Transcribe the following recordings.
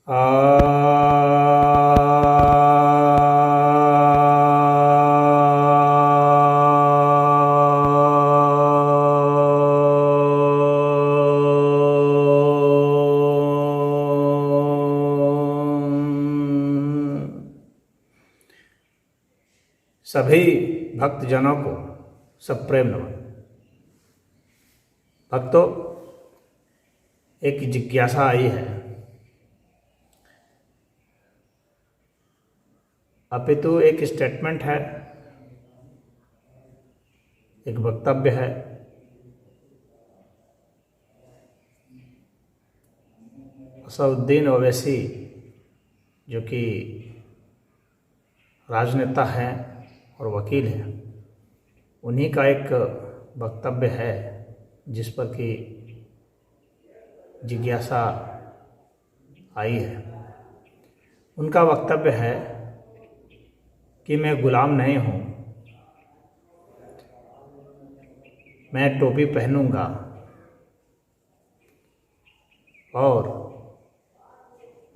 आ सभी भक्तजनों को सब प्रेम नमन। भक्तों, एक जिज्ञासा आई है, अपितु एक स्टेटमेंट है, एक वक्तव्य है। असदुद्दीन ओवैसी जो कि राजनेता हैं और वकील हैं, उन्हीं का एक वक्तव्य है जिस पर कि जिज्ञासा आई है। उनका वक्तव्य है कि मैं गुलाम नहीं हूँ, मैं टोपी पहनूंगा और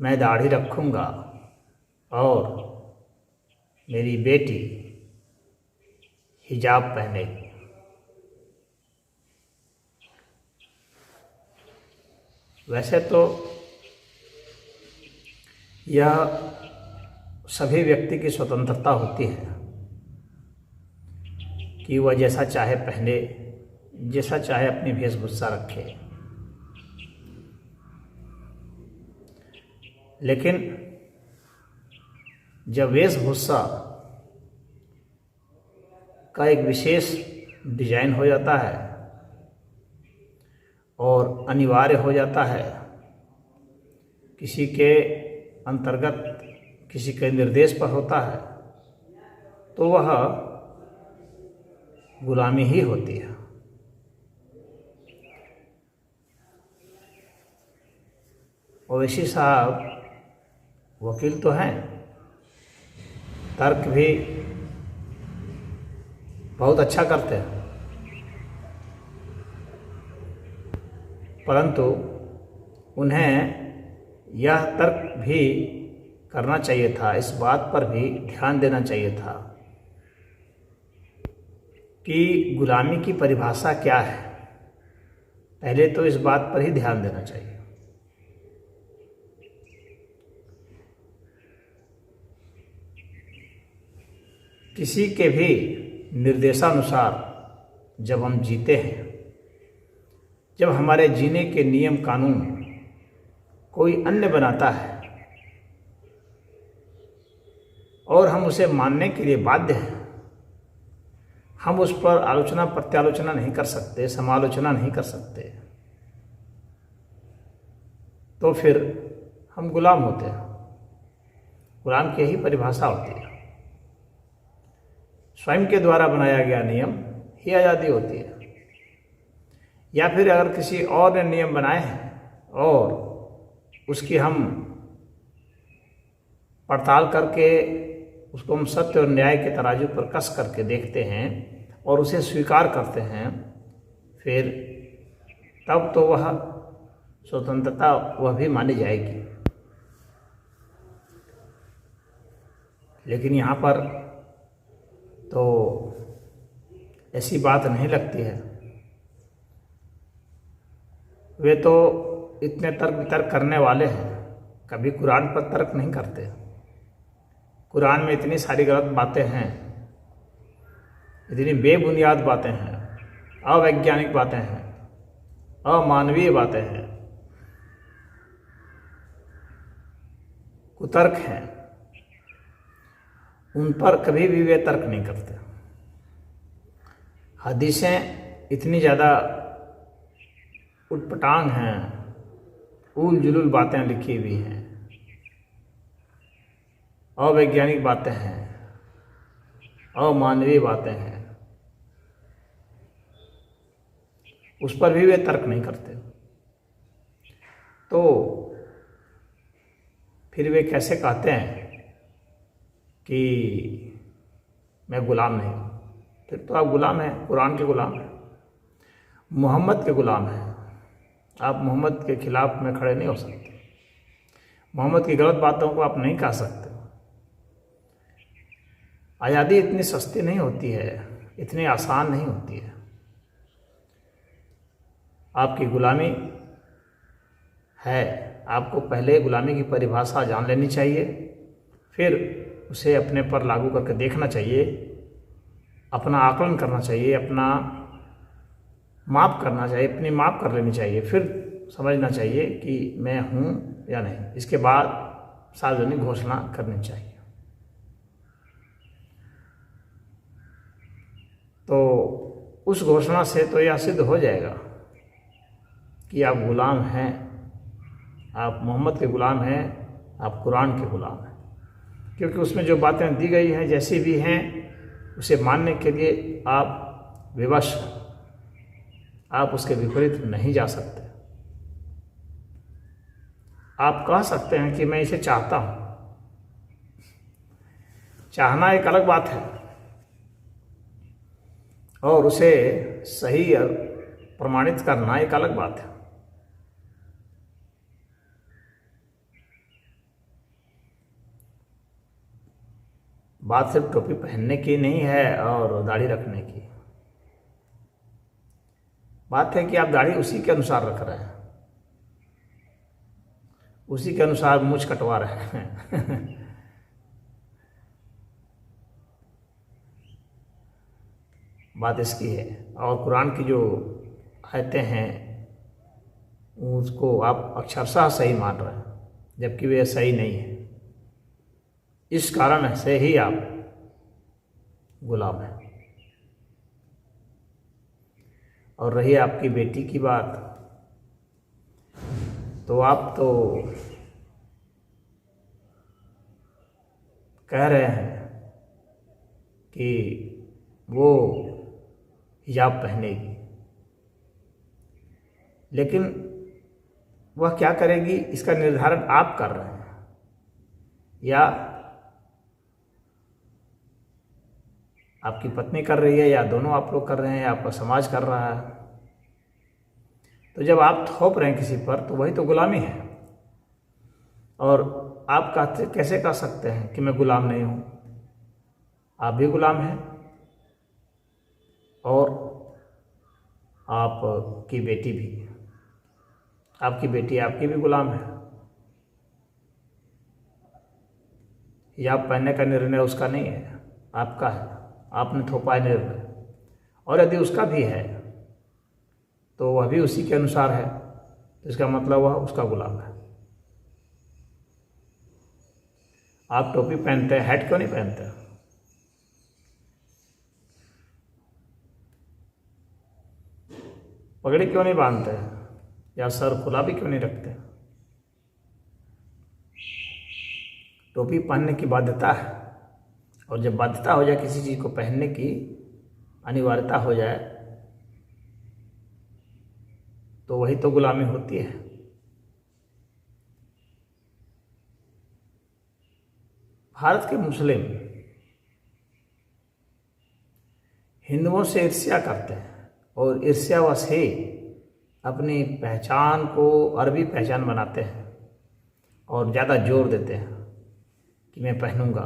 मैं दाढ़ी रखूंगा और मेरी बेटी हिजाब पहनेगी। वैसे तो यह सभी व्यक्ति की स्वतंत्रता होती है कि वह जैसा चाहे पहने, जैसा चाहे अपनी वेशभूषा रखे, लेकिन जब वेशभूषा का एक विशेष डिजाइन हो जाता है और अनिवार्य हो जाता है, किसी के अंतर्गत किसी के निर्देश पर होता है, तो वह गुलामी ही होती है। ओवैसी साहब वकील तो हैं, तर्क भी बहुत अच्छा करते हैं, परंतु उन्हें यह तर्क भी करना चाहिए था, इस बात पर भी ध्यान देना चाहिए था कि गुलामी की परिभाषा क्या है। पहले तो इस बात पर ही ध्यान देना चाहिए। किसी के भी निर्देशानुसार जब हम जीते हैं, जब हमारे जीने के नियम कानून कोई अन्य बनाता है और हम उसे मानने के लिए बाध्य हैं, हम उस पर आलोचना प्रत्यालोचना नहीं कर सकते, समालोचना नहीं कर सकते, तो फिर हम गुलाम होते हैं। गुलाम की यही परिभाषा होती है। स्वयं के द्वारा बनाया गया नियम ही आज़ादी होती है, या फिर अगर किसी और ने नियम बनाए हैं और उसकी हम पड़ताल करके उसको हम सत्य और न्याय के तराजू पर कस करके देखते हैं और उसे स्वीकार करते हैं, फिर तब तो वह स्वतंत्रता वह भी मानी जाएगी। लेकिन यहाँ पर तो ऐसी बात नहीं लगती है। वे तो इतने तर्क वितर्क करने वाले हैं, कभी कुरान पर तर्क नहीं करते। कुरान में इतनी सारी गलत बातें हैं, इतनी बेबुनियाद बातें हैं, अवैज्ञानिक बातें हैं, अमानवीय बातें हैं, कुतर्क हैं, उन पर कभी भी वे तर्क नहीं करते। हदीसें इतनी ज़्यादा उटपटांग हैं, उल जुलूल बातें लिखी हुई हैं, अवैज्ञानिक बातें हैं, अमानवीय बातें हैं, उस पर भी वे तर्क नहीं करते। तो फिर वे कैसे कहते हैं कि मैं गुलाम नहीं हूँ? फिर तो आप गुलाम हैं, कुरान के गुलाम हैं, मोहम्मद के गुलाम हैं। आप मोहम्मद के खिलाफ में खड़े नहीं हो सकते। मोहम्मद की गलत बातों को आप नहीं कह सकते। आज़ादी इतनी सस्ती नहीं होती है, इतनी आसान नहीं होती है। आपकी गुलामी है, आपको पहले गुलामी की परिभाषा जान लेनी चाहिए, फिर उसे अपने पर लागू करके देखना चाहिए, अपना आकलन करना चाहिए, अपना माप करना चाहिए, अपनी माप कर लेनी चाहिए, फिर समझना चाहिए कि मैं हूँ या नहीं। इसके बाद सार्वजनिक घोषणा करनी चाहिए। तो उस घोषणा से तो यह सिद्ध हो जाएगा कि आप गुलाम हैं, आप मोहम्मद के गुलाम हैं, आप कुरान के गुलाम हैं, क्योंकि उसमें जो बातें दी गई हैं जैसी भी हैं उसे मानने के लिए आप विवश हैं, आप उसके विपरीत नहीं जा सकते। आप कह सकते हैं कि मैं इसे चाहता हूँ, चाहना एक अलग बात है और उसे सही और प्रमाणित करना एक अलग बात है। बात सिर्फ टोपी पहनने की नहीं है और दाढ़ी रखने की। बात है कि आप दाढ़ी उसी के अनुसार रख रहे हैं, उसी के अनुसार मूंछ कटवा रहे हैं। बात इसकी है। और कुरान की जो आयतें हैं उसको आप अक्षरशः सही मान रहे हैं, जबकि वे सही नहीं है। इस कारण से ही आप गुलाम हैं। और रही आपकी बेटी की बात, तो आप तो कह रहे हैं कि वो हिजाब पहनेगी, लेकिन वह क्या करेगी इसका निर्धारण आप कर रहे हैं, या आपकी पत्नी कर रही है, या दोनों आप लोग कर रहे हैं, या आपका समाज कर रहा है। तो जब आप थोप रहे हैं किसी पर तो वही तो गुलामी है। और आप कहते कैसे कह सकते हैं कि मैं गुलाम नहीं हूँ? आप भी गुलाम हैं और आपकी बेटी भी, आपकी बेटी आपकी भी गुलाम है। हिजाब पहनने का निर्णय उसका नहीं है, आपका है। आपने थोपा है निर्णय, और यदि उसका भी है तो वह भी उसी के अनुसार है, तो इसका मतलब वह उसका गुलाम है। आप टोपी पहनते हैं, हैट क्यों नहीं पहनते? पगड़ी क्यों नहीं बांधते, या सर खुला भी क्यों नहीं रखते? टोपी पहनने की बाध्यता है, और जब बाध्यता हो जाए किसी चीज़ को पहनने की, अनिवार्यता हो जाए, तो वही तो गुलामी होती है। भारत के मुस्लिम हिंदुओं से ईर्ष्या करते हैं और ईर्ष्यावश ही अपनी पहचान को अरबी पहचान बनाते हैं और ज़्यादा जोर देते हैं कि मैं पहनूंगा,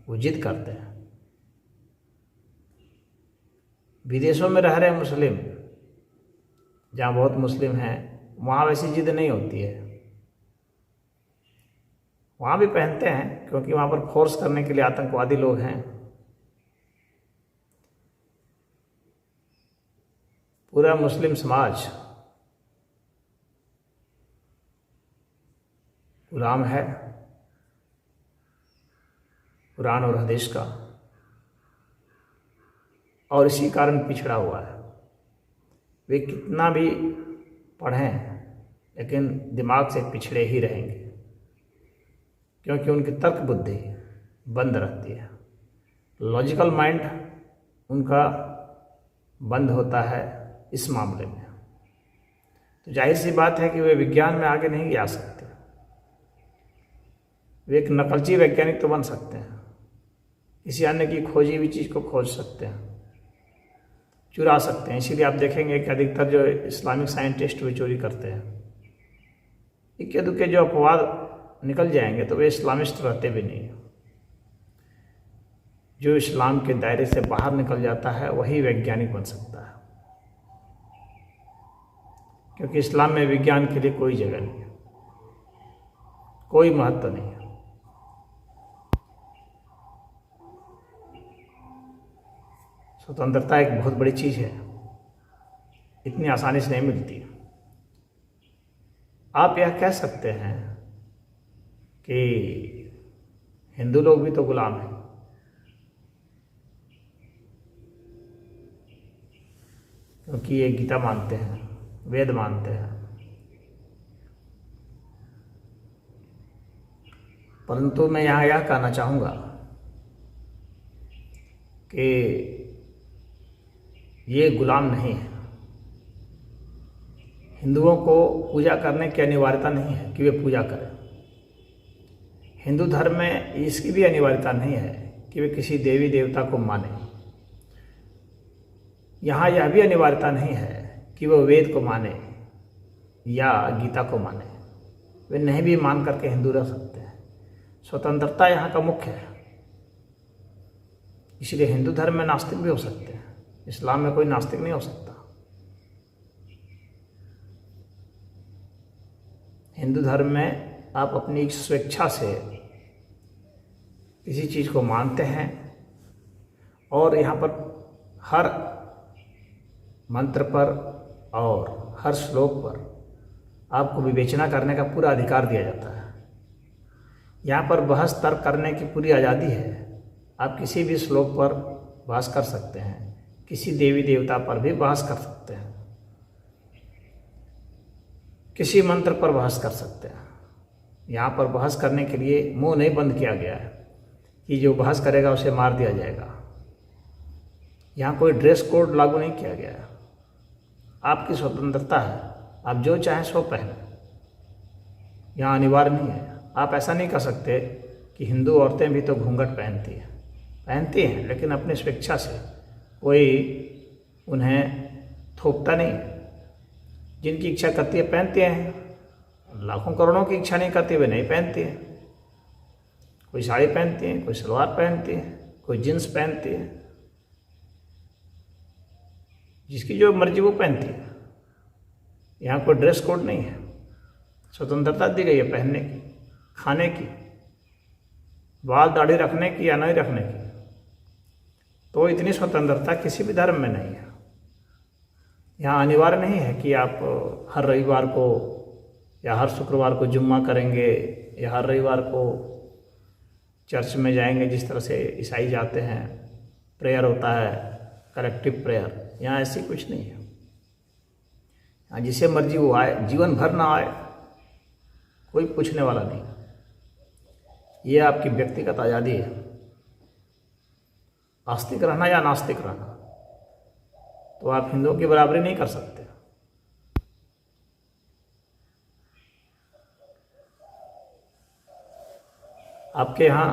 वो जिद करते हैं। विदेशों में रह रहे मुस्लिम, जहाँ बहुत मुस्लिम हैं, वहाँ वैसी जिद नहीं होती है। वहाँ भी पहनते हैं क्योंकि वहाँ पर फोर्स करने के लिए आतंकवादी लोग हैं। पूरा मुस्लिम समाज गुलाम है कुरान और हदीस का, और इसी कारण पिछड़ा हुआ है। वे कितना भी पढ़ें लेकिन दिमाग से पिछड़े ही रहेंगे, क्योंकि उनकी तर्क बुद्धि बंद रहती है। लॉजिकल माइंड उनका बंद होता है इस मामले में। तो जाहिर सी बात है कि वे विज्ञान में आगे नहीं जा सकते। वे एक नकलची वैज्ञानिक तो बन सकते हैं, किसी अन्य की खोजी हुई चीज़ को खोज सकते हैं, चुरा सकते हैं। इसीलिए आप देखेंगे कि अधिकतर जो इस्लामिक साइंटिस्ट वे चोरी करते हैं। इक्के दुक्के जो अपवाद निकल जाएंगे तो वे इस्लामिस्ट रहते भी नहीं। जो इस्लाम के दायरे से बाहर निकल जाता है वही वैज्ञानिक बन सकता है, क्योंकि इस्लाम में विज्ञान के लिए कोई जगह नहीं है, कोई महत्व नहीं है। स्वतंत्रता एक बहुत बड़ी चीज़ है, इतनी आसानी से नहीं मिलती। आप यह कह सकते हैं कि हिंदू लोग भी तो गुलाम हैं, क्योंकि ये गीता मानते हैं, वेद मानते हैं। परंतु मैं यहाँ यह कहना चाहूँगा कि ये गुलाम नहीं है। हिंदुओं को पूजा करने की अनिवार्यता नहीं है कि वे पूजा करें। हिंदू धर्म में इसकी भी अनिवार्यता नहीं है कि वे किसी देवी देवता को माने। यहाँ यह भी अनिवार्यता नहीं है कि वह वेद को माने या गीता को माने। वे नहीं भी मान करके हिंदू रह सकते हैं। स्वतंत्रता यहाँ का मुख्य है। इसलिए हिंदू धर्म में नास्तिक भी हो सकते हैं, इस्लाम में कोई नास्तिक नहीं हो सकता। हिंदू धर्म में आप अपनी स्वेच्छा से किसी चीज़ को मानते हैं और यहाँ पर हर मंत्र पर और हर श्लोक पर आपको विवेचना करने का पूरा अधिकार दिया जाता है। यहाँ पर बहस तर्क करने की पूरी आज़ादी है। आप किसी भी श्लोक पर बहस कर सकते हैं, किसी देवी देवता पर भी बहस कर सकते हैं, किसी मंत्र पर बहस कर सकते हैं। यहाँ पर बहस करने के लिए मुंह नहीं बंद किया गया है कि जो बहस करेगा उसे मार दिया जाएगा। यहाँ कोई ड्रेस कोड लागू नहीं किया गया है। आपकी स्वतंत्रता है, आप जो चाहें सो पहने, यहाँ अनिवार्य नहीं है। आप ऐसा नहीं कर सकते कि हिंदू औरतें भी तो घूंघट पहनती हैं लेकिन अपनी स्वेच्छा से, कोई उन्हें थोपता नहीं। जिनकी इच्छा करती है पहनती हैं, लाखों करोड़ों की इच्छा नहीं करती वे नहीं पहनती हैं। कोई साड़ी पहनती है, कोई सलवार पहनती है, कोई जींस पहनती है, जिसकी जो मर्जी वो पहनती है। यहाँ कोई ड्रेस कोड नहीं है। स्वतंत्रता दी गई है पहनने की, खाने की, बाल दाढ़ी रखने की या नहीं रखने की। तो इतनी स्वतंत्रता किसी भी धर्म में नहीं है। यहाँ अनिवार्य नहीं है कि आप हर रविवार को या हर शुक्रवार को जुम्मा करेंगे या हर रविवार को चर्च में जाएंगे। जिस तरह से ईसाई जाते हैं, प्रेयर होता है, कलेक्टिव प्रेयर, यहाँ ऐसी कुछ नहीं है। यहाँ जिसे मर्जी वो आए, जीवन भर ना आए, कोई पूछने वाला नहीं। ये आपकी व्यक्तिगत आज़ादी है। आस्तिक रहना या नास्तिक रहना, तो आप हिंदुओं की बराबरी नहीं कर सकते। आपके यहाँ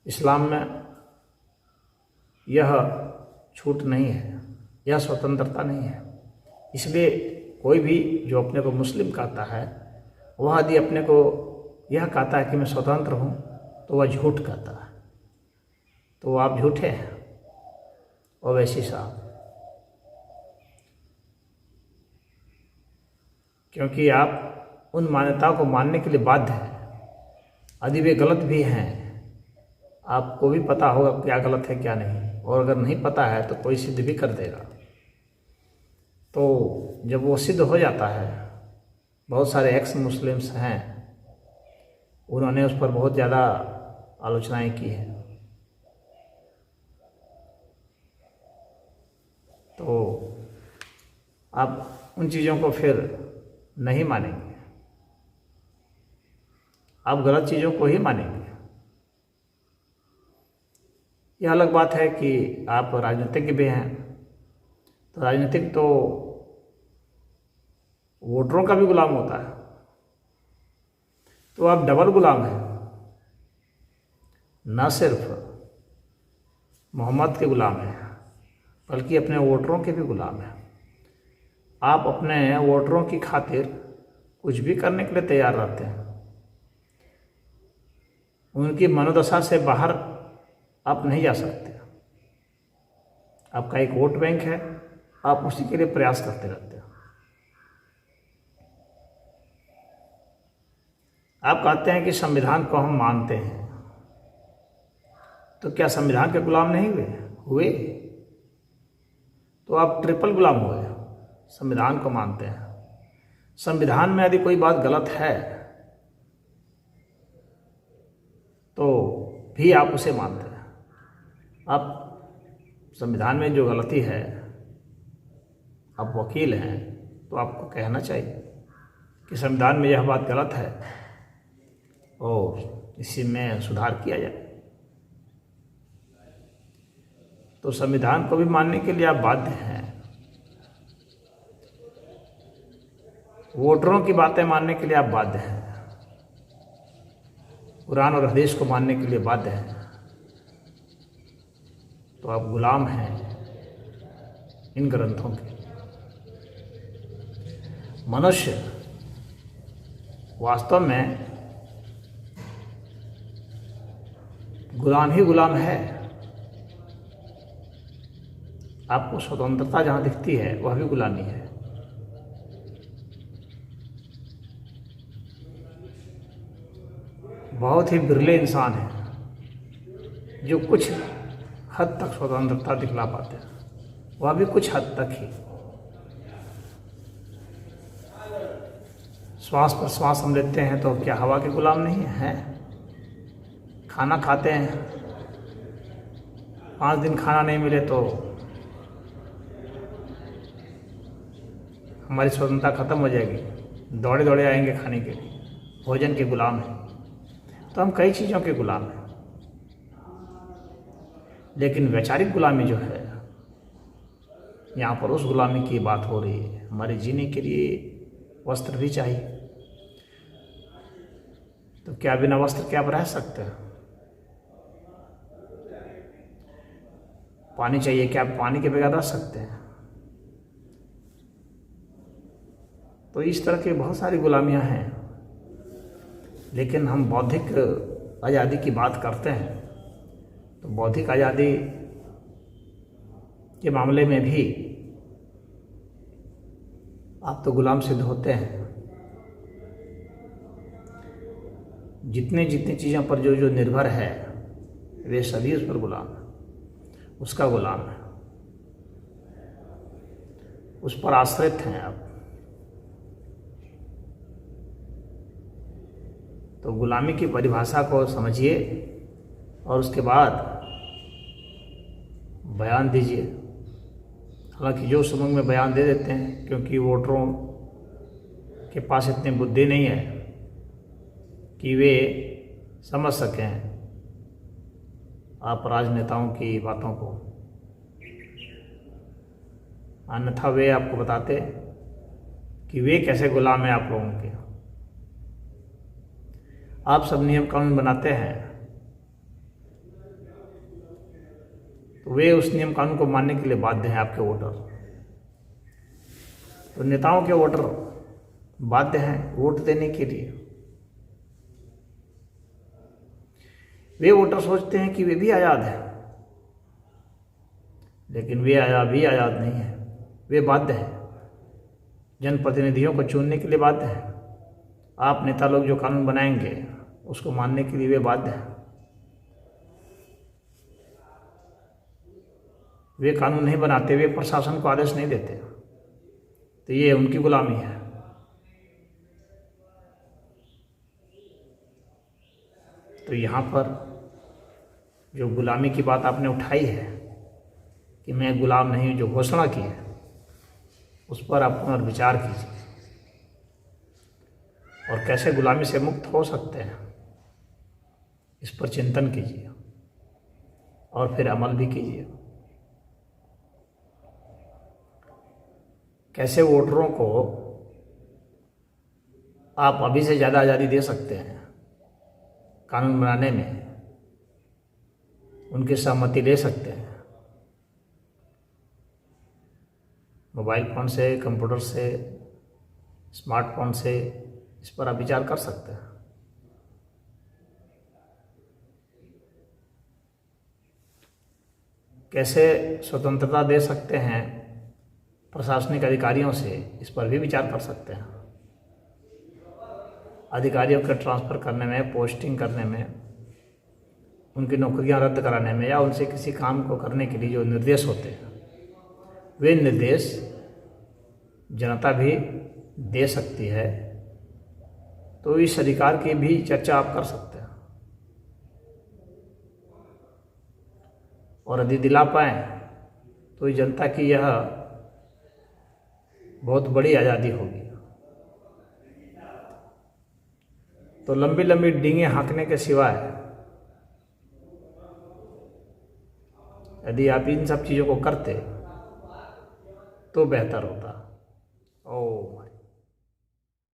इस्लाम में यह छूट नहीं है, यह स्वतंत्रता नहीं है। इसलिए कोई भी जो अपने को मुस्लिम कहता है, वह यदि अपने को यह कहता है कि मैं स्वतंत्र हूँ, तो वह झूठ कहता है। तो आप झूठे हैं। ओवैसी साहब, क्योंकि आप उन मान्यताओं को मानने के लिए बाध्य हैं। यदि वे गलत भी हैं, आपको भी पता होगा क्या गलत है क्या नहीं, और अगर नहीं पता है तो कोई सिद्ध भी कर देगा। तो जब वो सिद्ध हो जाता है, बहुत सारे एक्स मुस्लिम्स हैं, उन्होंने उस पर बहुत ज़्यादा आलोचनाएं की हैं। तो आप उन चीज़ों को फिर नहीं मानेंगे, आप गलत चीज़ों को ही मानेंगे। यह अलग बात है कि आप राजनीतिज्ञ भी हैं, तो राजनीतिक तो वोटरों का भी गुलाम होता है। तो आप डबल गुलाम हैं, न सिर्फ मोहम्मद के गुलाम हैं बल्कि अपने वोटरों के भी गुलाम हैं। आप अपने वोटरों की खातिर कुछ भी करने के लिए तैयार रहते हैं। उनकी मनोदशा से बाहर आप नहीं जा सकते। आपका एक वोट बैंक है, आप उसी के लिए प्रयास करते रहते हो। आप कहते हैं कि संविधान को हम मानते हैं, तो क्या संविधान के गुलाम नहीं हुए? तो आप ट्रिपल गुलाम हुए। संविधान को मानते हैं, संविधान में यदि कोई बात गलत है तो भी आप उसे मानते हैं। आप संविधान में जो गलती है, आप वकील हैं तो आपको कहना चाहिए कि संविधान में यह बात गलत है और इसी में सुधार किया जाए। तो संविधान को भी मानने के लिए आप बाध्य हैं। वोटरों की बातें मानने के लिए आप बाध्य हैं। कुरान और हदीस को मानने के लिए बाध्य हैं। तो आप गुलाम हैं इन ग्रंथों के। मनुष्य वास्तव में गुलाम ही गुलाम है। आपको स्वतंत्रता जहाँ दिखती है वह भी गुलामी है। बहुत ही बिरले इंसान हैं जो कुछ हद तक स्वतंत्रता दिखला पाते हैं, वह भी कुछ हद तक ही। श्वास पर श्वास हम लेते हैं तो क्या हवा के गुलाम नहीं हैं? खाना खाते हैं, 5 दिन खाना नहीं मिले तो हमारी स्वतंत्रता खत्म हो जाएगी, दौड़े दौड़े आएंगे खाने के लिए। भोजन के गुलाम हैं। तो हम कई चीज़ों के गुलाम हैं। लेकिन वैचारिक गुलामी जो है, यहाँ पर उस गुलामी की बात हो रही है। हमारे जीने के लिए वस्त्र भी चाहिए, तो क्या बिना वस्त्र के आप रह सकते हैं? पानी चाहिए, क्या आप पानी के बगैर रह सकते हैं? तो इस तरह की बहुत सारी गुलामियां हैं। लेकिन हम बौद्धिक आज़ादी की बात करते हैं, तो बौद्धिक आज़ादी के मामले में भी आप तो गुलाम सिद्ध होते हैं। जितने चीज़ों पर जो निर्भर है वे सभी उस पर गुलाम है, उसका गुलाम है, उस पर आश्रित हैं आप। तो गुलामी की परिभाषा को समझिए और उसके बाद बयान दीजिए। हालांकि जो समूह में बयान दे देते हैं, क्योंकि वोटरों के पास इतनी बुद्धि नहीं है कि वे समझ सकें आप राजनेताओं की बातों को। अन्यथा वे आपको बताते कि वे कैसे गुलाम हैं आप लोगों के। आप सब नियम कानून बनाते हैं तो वे उस नियम कानून को मानने के लिए बाध्य हैं आपके वोटर। तो नेताओं के वोटर बाध्य हैं वोट देने के लिए। वे वोटर सोचते हैं कि वे भी आज़ाद हैं, लेकिन वे भी आज़ाद नहीं है। वे बाध्य हैं, जनप्रतिनिधियों को चुनने के लिए बाध्य हैं। आप नेता लोग जो कानून बनाएंगे उसको मानने के लिए वे बाध्य हैं। वे कानून नहीं बनाते, वे प्रशासन को आदेश नहीं देते, तो ये उनकी गुलामी है। तो यहाँ पर जो गुलामी की बात आपने उठाई है कि मैं गुलाम नहीं हूँ, जो घोषणा की है, उस पर आप पुनर्विचार कीजिए और कैसे गुलामी से मुक्त हो सकते हैं इस पर चिंतन कीजिए और फिर अमल भी कीजिए। कैसे वोटरों को आप अभी से ज़्यादा आज़ादी दे सकते हैं कानून बनाने में, उनकी सहमति ले सकते हैं। मोबाइल फ़ोन से, कंप्यूटर से, स्मार्टफोन से इस पर आप विचार कर सकते हैं। कैसे स्वतंत्रता दे सकते हैं प्रशासनिक अधिकारियों से, इस पर भी विचार कर सकते हैं। अधिकारियों के ट्रांसफ़र करने में, पोस्टिंग करने में, उनकी नौकरियां रद्द कराने में, या उनसे किसी काम को करने के लिए जो निर्देश होते हैं, वे निर्देश जनता भी दे सकती है। तो इस अधिकार की भी चर्चा आप कर सकते हैं, और यदि दिला पाएँ तो इस जनता की यह बहुत बड़ी आज़ादी होगी। तो लंबी लंबी डींगे हाँकने के सिवाय यदि आप इन सब चीज़ों को करते तो बेहतर होता।